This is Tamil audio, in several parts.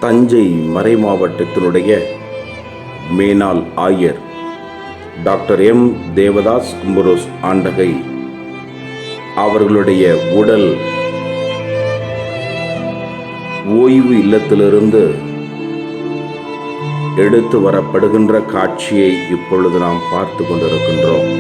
தஞ்சை மறைமாவட்டத்தினுடைய மேனாள் ஆயர் டாக்டர் எம் தேவதாஸ் கும்புரோஸ் ஆண்டகை அவர்களுடைய உடல் ஓய்வு இல்லத்திலிருந்து எடுத்து வரப்படுகின்ற காட்சியை இப்பொழுது நாம் பார்த்து கொண்டிருக்கின்றோம்.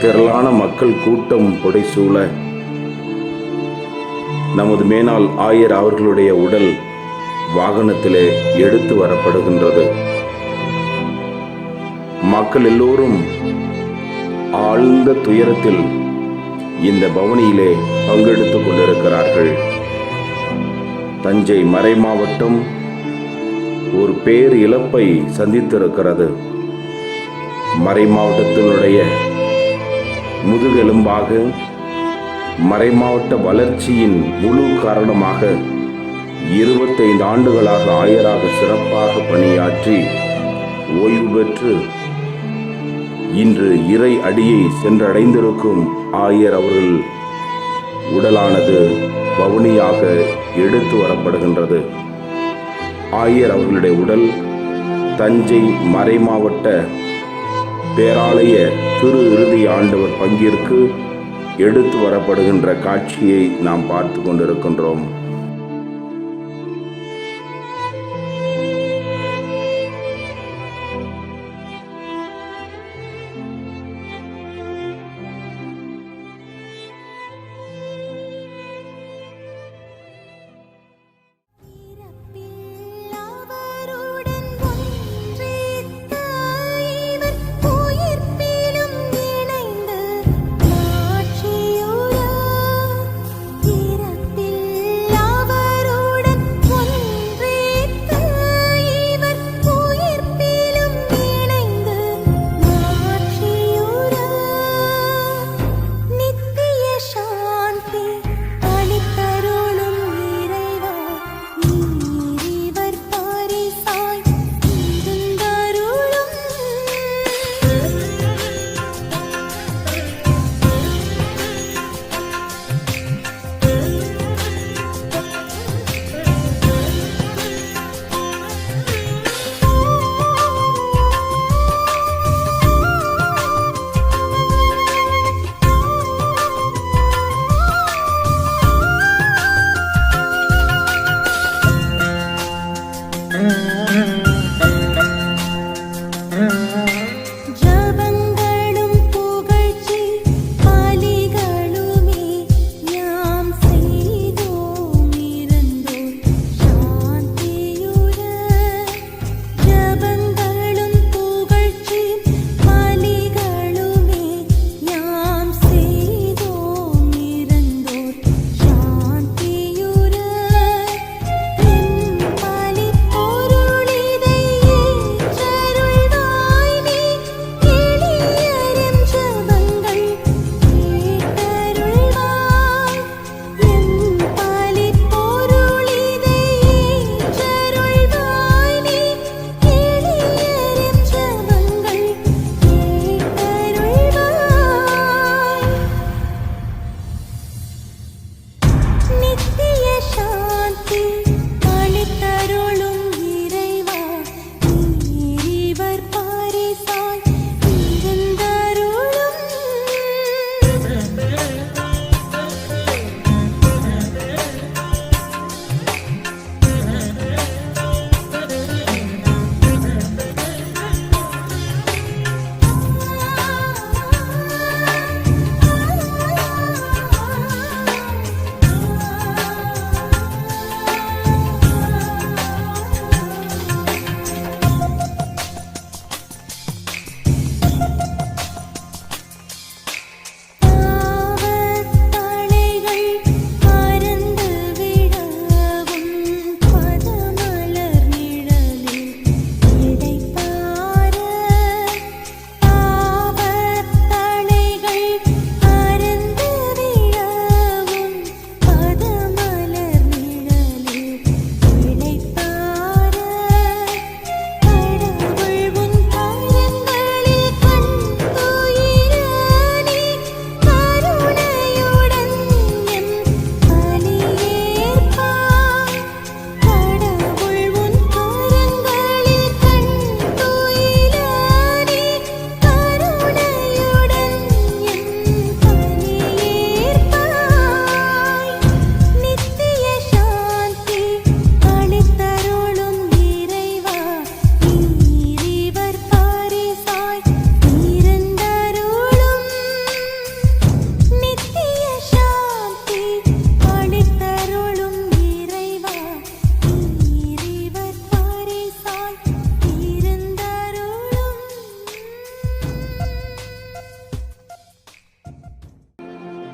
திரளான மக்கள் கூட்டம் புடைசூழ நமது மேனாள் ஆயர் அவர்களுடைய உடல் வாகனத்திலே எடுத்து வரப்படுகின்றது. மக்கள் எல்லோரும் ஆழ்ந்த துயரத்தில் இந்த பவனியிலே பங்கெடுத்துக் கொண்டிருக்கிறார்கள். தஞ்சை மறைமாவட்டம் ஒரு பேர் இழப்பை சந்தித்திருக்கிறது. மறைமாவட்டத்தினுடைய முதுகெலும்பாக, மறைமாவட்ட வளர்ச்சியின் முழு காரணமாக 25 ஆண்டுகளாக ஆயராக சிறப்பாக பணியாற்றி ஓய்வு பெற்று இன்று இறை அடியை சென்றடைந்திருக்கும் ஆயர் அவர்கள் உடலானது பவுனியாக எடுத்து வரப்படுகின்றது. ஆயர் அவர்களுடைய உடல் தஞ்சை மறைமாவட்ட பேராலய திரு இறுதி ஆண்டவர் பங்கிற்கு எடுத்து வரப்படுகின்ற காட்சியை நாம் பார்த்து கொண்டிருக்கின்றோம். La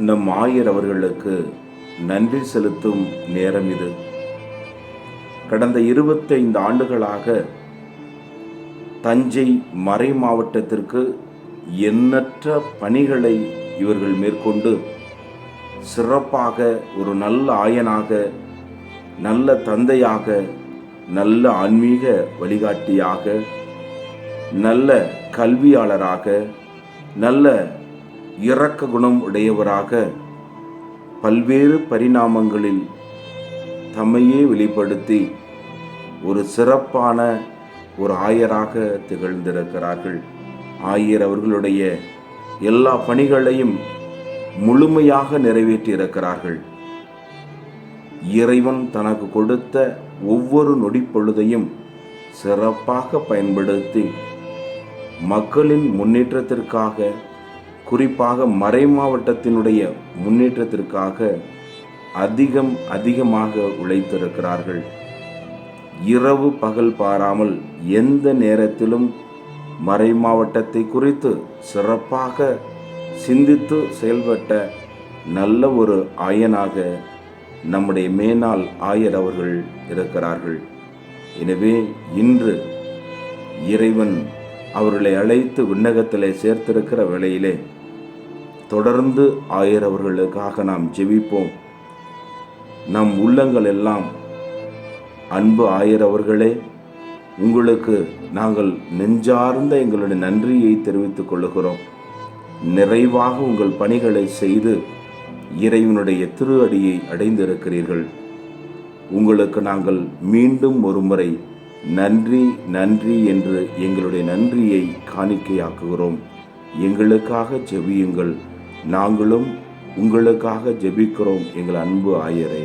நம் ஆயர் அவர்களுக்கு நன்றி செலுத்தும் நேரம் இது. கடந்த 25 ஆண்டுகளாக தஞ்சை மறை மாவட்டத்திற்கு எண்ணற்ற பணிகளை இவர்கள் மேற்கொண்டு சிறப்பாக ஒரு நல்ல ஆயனாக, நல்ல தந்தையாக, நல்ல ஆன்மீக வழிகாட்டியாக, நல்ல கல்வியாளராக, நல்ல இரக்க குணம் உடையவராக பல்வேறு பரிணாமங்களில் தம்மையே வெளிப்படுத்தி ஒரு சிறப்பான ஒரு ஆயராக திகழ்ந்திருக்கிறார்கள். ஆயர் அவர்களுடைய எல்லா பணிகளையும் முழுமையாக நிறைவேற்றியிருக்கிறார்கள். இறைவன் தனக்கு கொடுத்த ஒவ்வொரு நொடிப்பொழுதையும் சிறப்பாக பயன்படுத்தி மக்களின் முன்னேற்றத்திற்காக, குறிப்பாக மறை மாவட்டத்தினுடைய முன்னேற்றத்திற்காக அதிகமாக உழைத்திருக்கிறார்கள். இரவு பகல் பாராமல் எந்த நேரத்திலும் மறை மாவட்டத்தை குறித்து சிறப்பாக சிந்தித்து செயல்பட்ட நல்ல ஒரு ஆயனாக நம்முடைய மேனாள் ஆயர் அவர்கள் இருக்கிறார்கள். எனவே இன்று இறைவன் அவர்களை அழைத்து விண்ணகத்திலே சேர்த்திருக்கிற வேளையிலே தொடர்ந்து ஆயர் அவர்களுக்காக நாம் ஜெபிப்போம். நம் உள்ளங்கள் எல்லாம் அன்பு ஆயர் அவர்களே, உங்களுக்கு நாங்கள் நெஞ்சார்ந்த எங்களுடைய நன்றியை தெரிவித்துக் கொள்ளுகிறோம். நிறைவாக உங்கள் பணிகளை செய்து இறைவனுடைய திரு அடியை அடைந்திருக்கிறீர்கள். உங்களுக்கு நாங்கள் மீண்டும் ஒரு முறை நன்றி நன்றி என்று எங்களுடைய நன்றியை காணிக்கையாக்குகிறோம். எங்களுக்காக ஜெபியுங்கள், நாங்களும் உங்களுக்காக ஜெபிக்கிறோம் எங்கள் அன்பு ஆயரே.